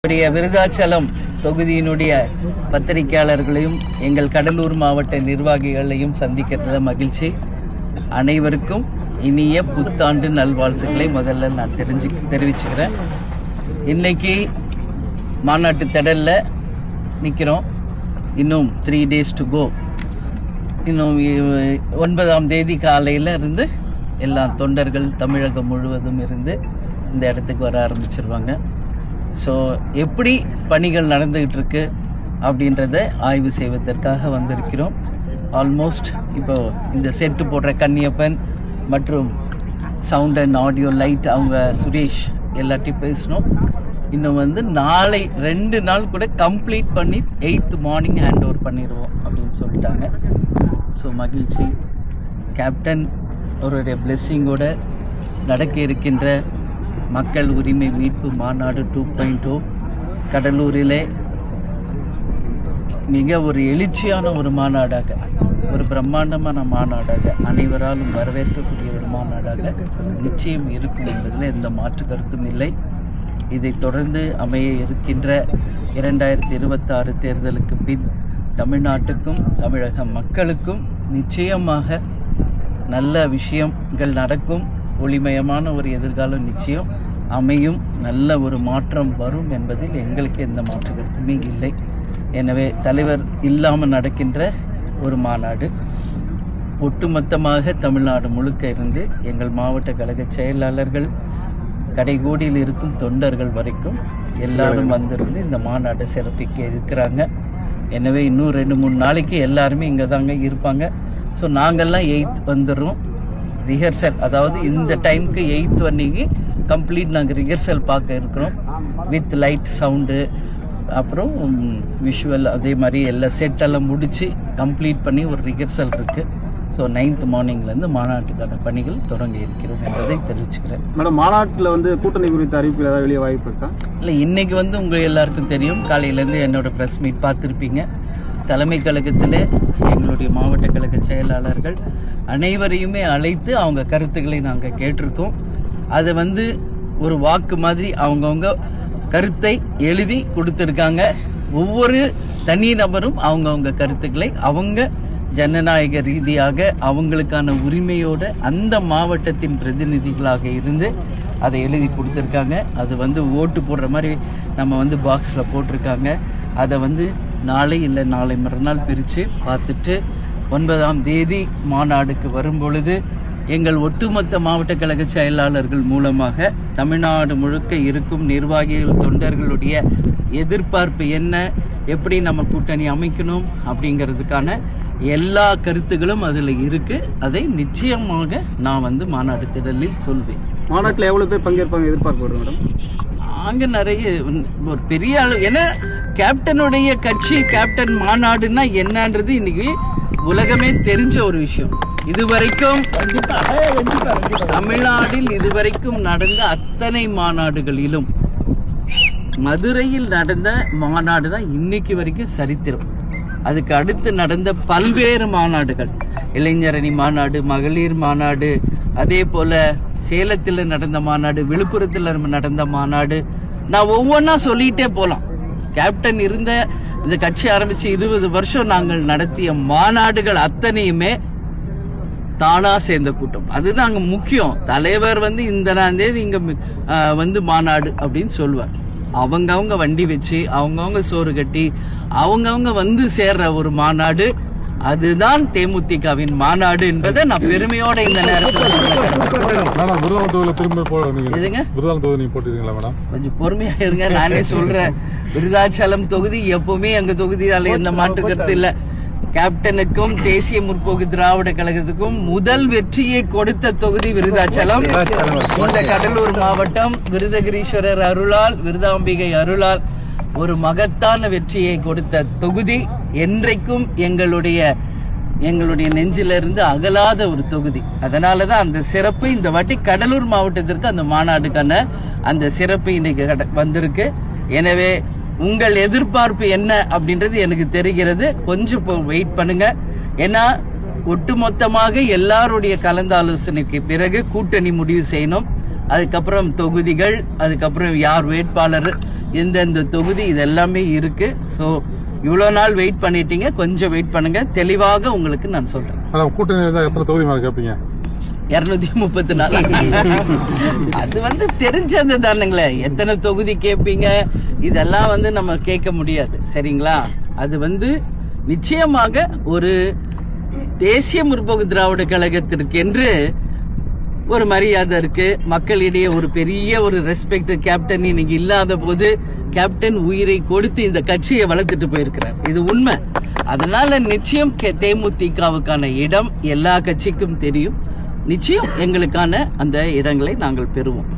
விருதாச்சலம் தொகுதியினுடைய பத்திரிகையாளர்களையும் எங்கள் கடலூர் மாவட்ட நிர்வாகிகளையும் சந்திக்கிறதுல மகிழ்ச்சி. அனைவருக்கும் இனிய புத்தாண்டு நல்வாழ்த்துக்களை முதல்ல நான் தெரிவிச்சுக்கிறேன். இன்னைக்கு மாநாட்டு திடல்ல நிற்கிறோம். இன்னும் 3 days to go. இன்னும் 9ஆம் தேதி காலையில் இருந்து எல்லா தொண்டர்கள் தமிழகம் முழுவதும் இருந்து இந்த இடத்துக்கு வர ஆரம்பிச்சிருவாங்க. ஸோ எப்படி பணிகள் நடந்துகிட்டு இருக்கு அப்படின்றத ஆய்வு செய்வதற்காக வந்திருக்கிறோம். ஆல்மோஸ்ட் இப்போ இந்த செட்டு போடுற கன்னியப்பன் மற்றும் சவுண்ட் அண்ட் ஆடியோ லைட் அவங்க சுரேஷ் எல்லாத்தையும் பேசணும். இன்னும் நாளை 2 நாள் கூட கம்ப்ளீட் பண்ணி 8th மார்னிங் ஹேண்ட் ஓவர் பண்ணிடுவோம் அப்படின்னு சொல்லிட்டாங்க. ஸோ மகிழ்ச்சி. கேப்டன் அவருடைய பிளெஸ்ஸிங்கோட நடக்க இருக்கின்ற மக்கள் உரிமை மீட்பு மாநாடு 2.0 கடலூரிலே மிக ஒரு எழுச்சியான ஒரு மாநாடாக, ஒரு பிரம்மாண்டமான மாநாடாக, அனைவராலும் வரவேற்கக்கூடிய ஒரு மாநாடாக நிச்சயம் இருக்கும் என்பதில் எந்த மாற்று கருத்தும் இல்லை. இதை தொடர்ந்து அமைய இருக்கின்ற 2026 தேர்தலுக்கு பின் தமிழ்நாட்டுக்கும் தமிழக மக்களுக்கும் நிச்சயமாக நல்ல விஷயங்கள் நடக்கும். ஒளிமயமான ஒரு எதிர்காலம் நிச்சயம் அமையும். நல்ல ஒரு மாற்றம் வரும் என்பதில் எங்களுக்கு எந்த மாற்று கருத்துமே இல்லை. எனவே தலைவர் இல்லாமல் நடக்கின்ற ஒரு மாநாடு ஒட்டுமொத்தமாக தமிழ்நாடு முழுக்க இருந்து எங்கள் மாவட்ட கழக செயலாளர்கள் கடைகோடியில் இருக்கும் தொண்டர்கள் வரைக்கும் எல்லாரும் வந்திருந்து இந்த மாநாட்டை சிறப்பிக்க இருக்கிறாங்க. எனவே இன்னும் 2-3 நாளைக்கு எல்லாருமே இங்கே தாங்க இருப்பாங்க. ஸோ நாங்கள்லாம் 8th வந்துடுறோம். ரிஹர்சல், அதாவது இந்த டைமுக்கு 8th அன்னைக்கு கம்ப்ளீட் நாங்கள் ரிஹர்சல் பார்க்க இருக்கிறோம். வித் லைட், சவுண்டு, அப்புறம் விஷுவல், அதே மாதிரி எல்லா செட்டெல்லாம் முடித்து கம்ப்ளீட் பண்ணி ஒரு ரிஹர்சல் இருக்குது. ஸோ 9th மார்னிங்லேருந்து மாநாட்டுக்கான பணிகள் தொடங்கி இருக்கிறோம் என்பதை தெரிவிச்சுக்கிறேன். மேடம், மாநாட்டில் கூட்டணி குறித்த அறிவிப்பில் ஏதாவது வெளியே வாய்ப்பு இருக்கா? இல்லை, இன்றைக்கி உங்கள் எல்லாருக்கும் தெரியும், காலையிலேருந்து என்னோடய ப்ரெஸ் மீட் பார்த்துருப்பீங்க. தலைமை கழகத்தில் எங்களுடைய மாவட்ட கழக செயலாளர்கள் அனைவரையுமே அழைத்து அவங்க கருத்துக்களை நாங்கள் கேட்டிருக்கோம். அதை ஒரு வாக்கு மாதிரி அவங்கவுங்க கருத்தை எழுதி கொடுத்துருக்காங்க. ஒவ்வொரு தனி நபரும் அவங்கவுங்க கருத்துக்களை அவங்க ஜனநாயக ரீதியாக அவங்களுக்கான உரிமையோடு அந்த மாவட்டத்தின் பிரதிநிதிகளாக இருந்து அதை எழுதி கொடுத்துருக்காங்க. அது ஓட்டு போடுற மாதிரி நம்ம பாக்ஸில் போட்டிருக்காங்க. அதை நாளை இல்லை நாளை மறுநாள் பிரித்து பார்த்துட்டு 9ஆம் தேதி மாநாடுக்கு வரும்பொழுது எங்கள் ஒட்டுமொத்த மாவட்ட கழக செயலாளர்கள் மூலமாக தமிழ்நாடு முழுக்க இருக்கும் நிர்வாகிகள் தொண்டர்களுடைய எதிர்பார்ப்பு என்ன, எப்படி நம்ம கூட்டணி அமைக்கணும் அப்படிங்கிறதுக்கான எல்லா கருத்துகளும் அதில் இருக்குது. அதை நிச்சயமாக நான் மாநாடு திடலில் சொல்வேன். மாநாட்டில் எவ்வளோ பேர் பங்கேற்பாங்க எதிர்பார்ப்பு மேடம்? அங்கே நிறைய ஒரு பெரிய அளவு, ஏன்னா கேப்டனுடைய கட்சி கேப்டன் மாநாடுன்னா என்னன்றது இன்னைக்கு உலகமே தெரிஞ்ச ஒரு விஷயம். இதுவரைக்கும் தமிழ்நாட்டில் இதுவரைக்கும் நடந்த அத்தனை மாநாடுகளிலும் மதுரையில் நடந்த மாநாடு தான் இன்னைக்கு வரைக்கும் சரித்திரம். அதுக்கு அடுத்து நடந்த பல்வேறு மாநாடுகள், இளைஞரணி மாநாடு, மகளிர் மாநாடு, அதே போல சேலத்தில் நடந்த மாநாடு, விழுப்புரத்தில் நடந்த மாநாடு, நான் ஒவ்வொன்றா சொல்லிகிட்டே போகலாம். கேப்டன் இருந்த இந்த கட்சி ஆரம்பித்து 20 வருஷம் நாங்கள் நடத்திய மாநாடுகள் அத்தனையுமே தானா சேர்ந்த கூட்டம். அதுதான் அங்கே முக்கியம். தலைவர் இந்த தேதி இங்கே மாநாடு அப்படின்னு சொல்லுவார். அவங்கவுங்க வண்டி வச்சு அவங்கவுங்க சோறு கட்டி அவங்கவுங்க சேர்ற ஒரு மாநாடு, அதுதான் தேமுதிகவின் மாநாடு என்பதை நான் பெருமையோட இந்த நேரத்தில் கொஞ்சம் பொறுமையா இருங்க. நானே சொல்றேன், விருதாச்சலம் தொகுதி எப்பவுமே எங்க தொகுதியால எந்த மாற்று கருத்து இல்லை. கேப்டனுக்கும் தேசிய முற்போக்கு திராவிட கழகத்துக்கும் முதல் வெற்றியை கொடுத்த தொகுதி விருதாச்சலம். இந்த கடலூர் மாவட்டம் விருதகிரீஸ்வரர் அருளால், விருதாம்பிகை அருளால் ஒரு மகத்தான வெற்றியை கொடுத்த தொகுதி. என்றைக்கும் எங்களுடைய நெஞ்சிலிருந்து அகலாத ஒரு தொகுதி. அதனால தான் அந்த சிறப்பு இந்த வாட்டி கடலூர் மாவட்டத்திற்கு அந்த மாநாடுக்கான அந்த சிறப்பு இன்னைக்கு வந்திருக்கு. எனவே உங்கள் எதிர்பார்ப்பு என்ன அப்படின்றது எனக்கு தெரிகிறது. கொஞ்சம் வெயிட் பண்ணுங்க. ஏன்னா ஒட்டுமொத்தமாக எல்லாருடைய கலந்தாலோசனைக்கு பிறகு கூட்டணி முடிவு செய்யணும். அதுக்கப்புறம் தொகுதிகள், அதுக்கப்புறம் யார் வேட்பாளர், எந்தெந்த தொகுதி, இது எல்லாமே இருக்கு. ஸோ இவ்வளோ நாள் வெயிட் பண்ணிட்டீங்க, கொஞ்சம் வெயிட் பண்ணுங்க, தெளிவாக உங்களுக்கு நான் சொல்றேன். கூட்டணி எத்தனை தொகுதி மேல கேட்பீங்க? 234. அது தெரிஞ்சது தானுங்களே, எத்தனை தொகுதி கேட்பீங்க இதெல்லாம் நம்ம கேட்க முடியாது, சரிங்களா? அது நிச்சயமாக ஒரு தேசிய முற்போக்கு திராவிட கழகத்திற்கு என்று ஒரு மரியாதை இருக்கு, மக்களிடையே ஒரு பெரிய ஒரு ரெஸ்பெக்ட். கேப்டன் இன்னைக்கு இல்லாத போது கேப்டன் உயிரை கொடுத்து இந்த கட்சியை வளர்த்துட்டு போயிருக்கிறார், இது உண்மை. அதனால நிச்சயம் தேமுதிகவுக்கான இடம் எல்லா கட்சிக்கும் தெரியும். நிச்சயம் எங்களுக்கான அந்த இடங்களை நாங்கள் பெறுவோம்.